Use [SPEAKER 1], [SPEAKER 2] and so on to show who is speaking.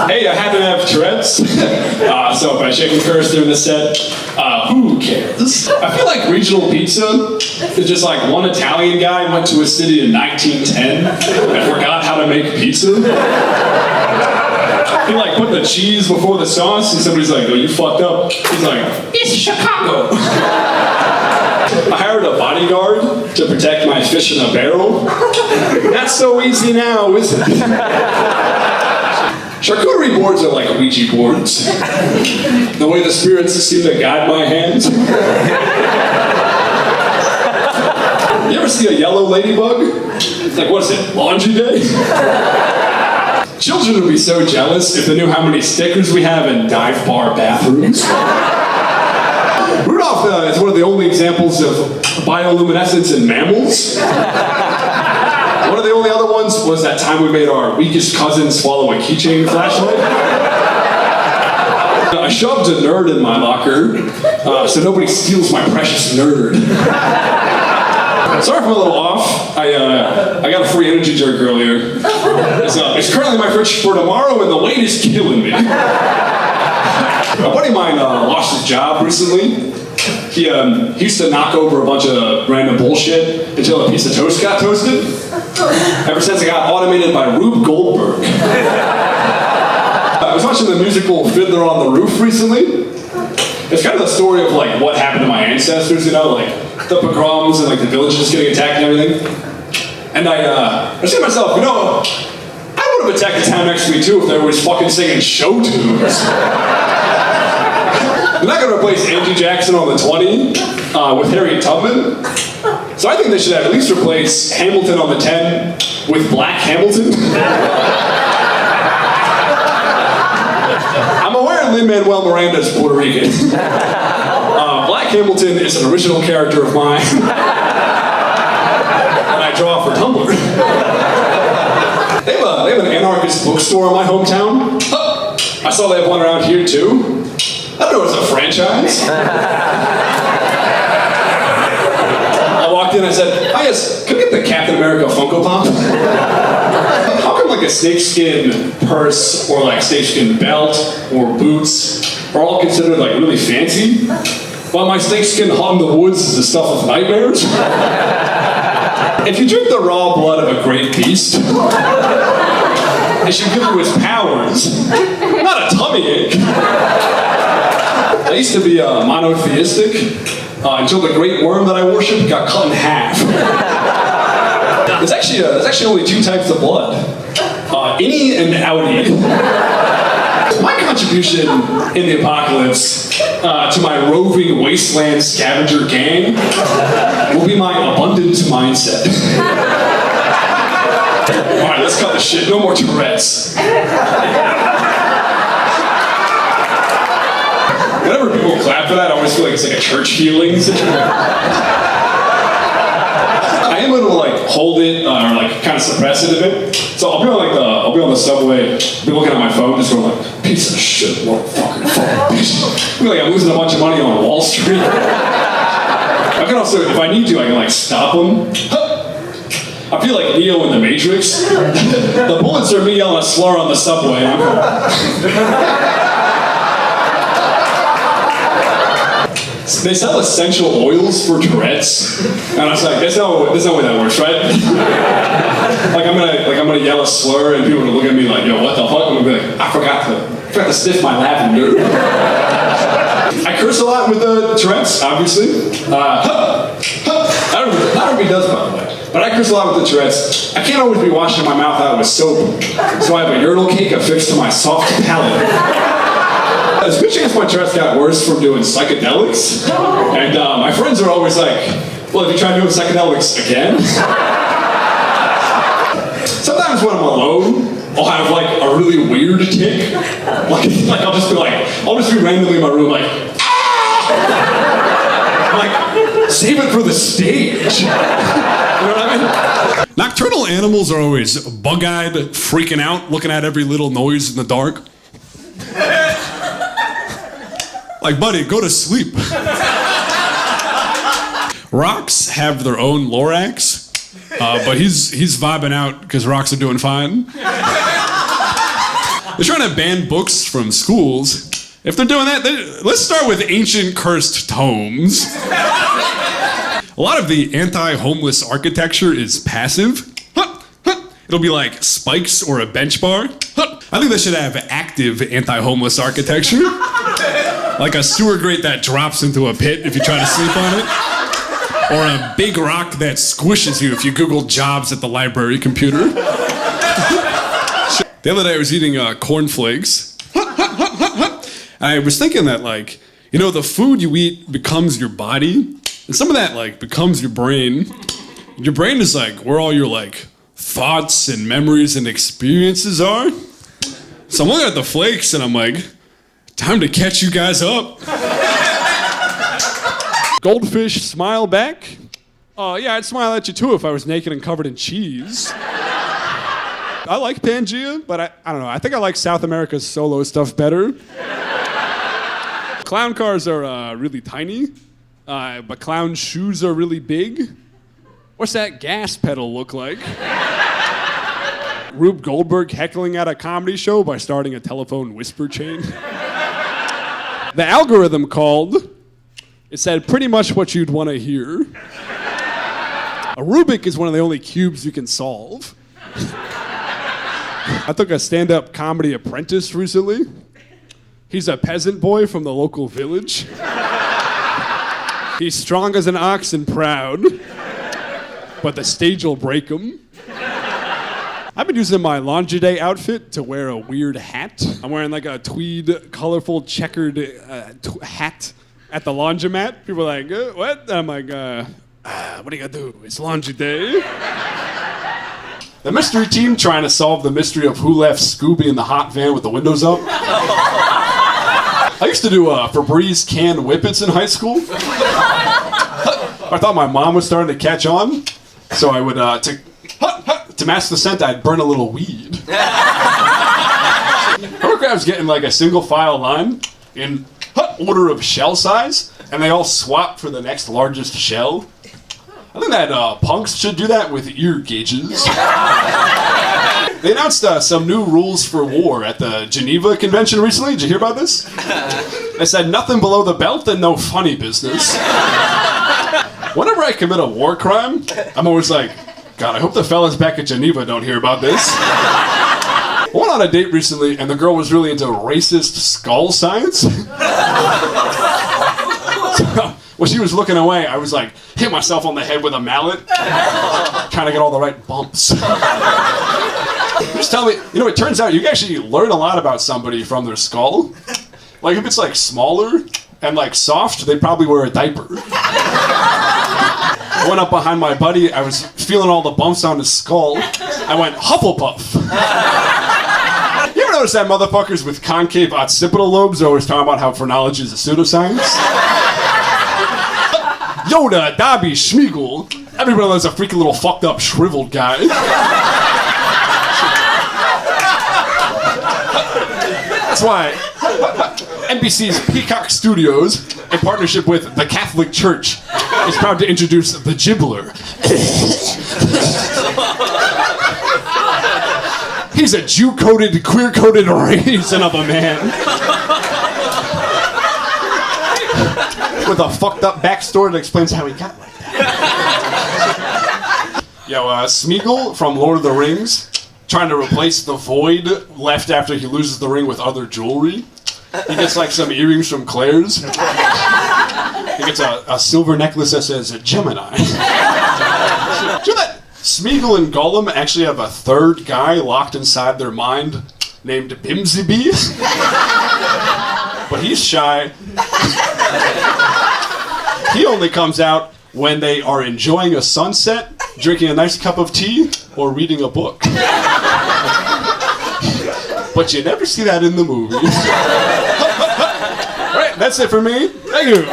[SPEAKER 1] Hey, I happen to have Tourette's. So if I shake and curse during the set, who cares? I feel like regional pizza is just like one Italian guy went to a city in 1910 and forgot how to make pizza. He like put the cheese before the sauce and somebody's like, oh, you fucked up. He's like, it's Chicago. I hired a bodyguard to protect my fish in a barrel. Not so easy now, is it? Charcuterie boards are like Ouija boards. The way the spirits seem to guide my hands. You ever see a yellow ladybug? Like, what is it, laundry day? Children would be so jealous if they knew how many stickers we have in dive bar bathrooms. Rudolph is one of the only examples of bioluminescence in mammals. One of the only other ones was that time we made our weakest cousin swallow a keychain flashlight. I shoved a nerd in my locker so nobody steals my precious nerd. Sorry if I'm a little off. I got a free energy drink earlier. It's currently in my fridge for tomorrow, and the wait is killing me. A buddy of mine lost his job recently. He used to knock over a bunch of random bullshit until a piece of toast got toasted. Ever since it got automated by Rube Goldberg. I was watching the musical Fiddler on the Roof recently. It's kind of the story of like what happened to my ancestors, you know, like the pogroms and like the villages getting attacked and everything. And I said to myself, you know, I would have attacked the town next to me too if they was fucking singing show tunes. They're not going to replace Angie Jackson on the 20 with Harriet Tubman. So I think they should at least replace Hamilton on the 10 with Black Hamilton. I'm aware Lin-Manuel Miranda is Puerto Rican. Black Hamilton is an original character of mine. And I draw for Tumblr. They have an anarchist bookstore in my hometown. Oh, I saw they have one around here too. I don't know if it's a franchise. I walked in and I said, hi, yes, can I get the Captain America Funko Pop? How come like a snakeskin purse or like snakeskin belt or boots are all considered like really fancy? While my snakeskin haunt in the woods is the stuff of nightmares? If you drink the raw blood of a great beast, it should give you his powers, not a tummy ache. I used to be monotheistic until the great worm that I worship got cut in half. There's actually only two types of blood, innie and outie. My contribution in the apocalypse to my roving wasteland scavenger gang will be my abundant mindset. All right, let's cut the shit. No more Tourette's. Whenever people clap for that, I always feel like it's like a church healing situation. I am able to like hold it or like kind of suppress it a bit. So I'll be on the subway, be looking at my phone, just going like, piece of shit, motherfucker, fucking bitch. I feel like I'm losing a bunch of money on Wall Street. I can also, if I need to, I can like stop them. I feel like Neo in the Matrix. The bullets are me yelling a slur on the subway. They sell essential oils for Tourette's, and I was like, that's not the way that works, right? like I'm gonna yell a slur, and people are gonna look at me like, yo, what the fuck? I'm gonna be like, I forgot to sniff my lavender. I curse a lot with the Tourette's, obviously. Not everybody does, by the way. But I curse a lot with the Tourette's. I can't always be washing my mouth out with soap, so I have a urinal cake affixed to my soft palate. There's a good chance my Tourette's got worse from doing psychedelics. And my friends are always like, well, have you tried doing psychedelics again? Sometimes when I'm alone, I'll have like a really weird tick. Like I'll just be randomly in my room like, ah! I'm like, save it for the stage. You know what I mean?
[SPEAKER 2] Nocturnal animals are always bug-eyed, freaking out, looking at every little noise in the dark. Like, buddy, go to sleep. Rocks have their own Lorax, but he's vibing out because rocks are doing fine. They're trying to ban books from schools. If they're doing that, let's start with ancient cursed tomes. A lot of the anti-homeless architecture is passive. It'll be like spikes or a bench bar. I think they should have active anti-homeless architecture. Like a sewer grate that drops into a pit if you try to sleep on it. Or a big rock that squishes you if you Google jobs at the library computer. The other day I was eating cornflakes. I was thinking that, like, you know, the food you eat becomes your body, and some of that, like, becomes your brain. Your brain is, like, where all your, like, thoughts and memories and experiences are. So I'm looking at the flakes, and I'm like, time to catch you guys up. Goldfish smile back? Yeah, I'd smile at you, too, if I was naked and covered in cheese. I like Pangea, but I don't know. I think I like South America's solo stuff better. Clown cars are really tiny, but clown shoes are really big. What's that gas pedal look like? Rube Goldberg heckling at a comedy show by starting a telephone whisper chain. The algorithm called, it said pretty much what you'd want to hear. A Rubik is one of the only cubes you can solve. I took a stand-up comedy apprentice recently. He's a peasant boy from the local village. He's strong as an ox and proud, but the stage will break him. I've been using my laundry day outfit to wear a weird hat. I'm wearing like a tweed, colorful, checkered hat at the laundromat. People are like, what? And I'm like, what are you gonna do? It's laundry day. The mystery team trying to solve the mystery of who left Scooby in the hot van with the windows up. I used to do Febreze canned whippets in high school. I thought my mom was starting to catch on, so I would, to mask the scent, I'd burn a little weed. Remember I was getting like a single file line in order of shell size, and they all swap for the next largest shell. I think that punks should do that with ear gauges. They announced some new rules for war at the Geneva Convention recently. Did you hear about this? They said nothing below the belt and no funny business. Whenever I commit a war crime, I'm always like, God, I hope the fellas back at Geneva don't hear about this. I went on a date recently, and the girl was really into racist skull science. So, when she was looking away, I was like, hit myself on the head with a mallet, trying to get all the right bumps. Just tell me, you know, it turns out you can actually learn a lot about somebody from their skull. Like, if it's like smaller and like soft, they probably wear a diaper. I went up behind my buddy, I was feeling all the bumps on his skull. I went, Hufflepuff. You ever notice that motherfuckers with concave occipital lobes are always talking about how phrenology is a pseudoscience? Yoda, Dobby, Schmeagol. Everybody loves a freaking little fucked up, shriveled guy. That's why NBC's Peacock Studios, in partnership with the Catholic Church, is proud to introduce the Gibbler. He's a Jew-coded, queer-coded raisin of a man. With a fucked up backstory that explains how he got like that. Yo, Smeagol from Lord of the Rings, trying to replace the void left after he loses the ring with other jewelry. He gets like some earrings from Claire's. He gets a silver necklace that says Gemini. Do you know that Smeagol and Gollum actually have a third guy locked inside their mind named Bimsy? But he's shy. He only comes out when they are enjoying a sunset, drinking a nice cup of tea, or reading a book. But you never see that in the movies. All right, that's it for me. Thank you.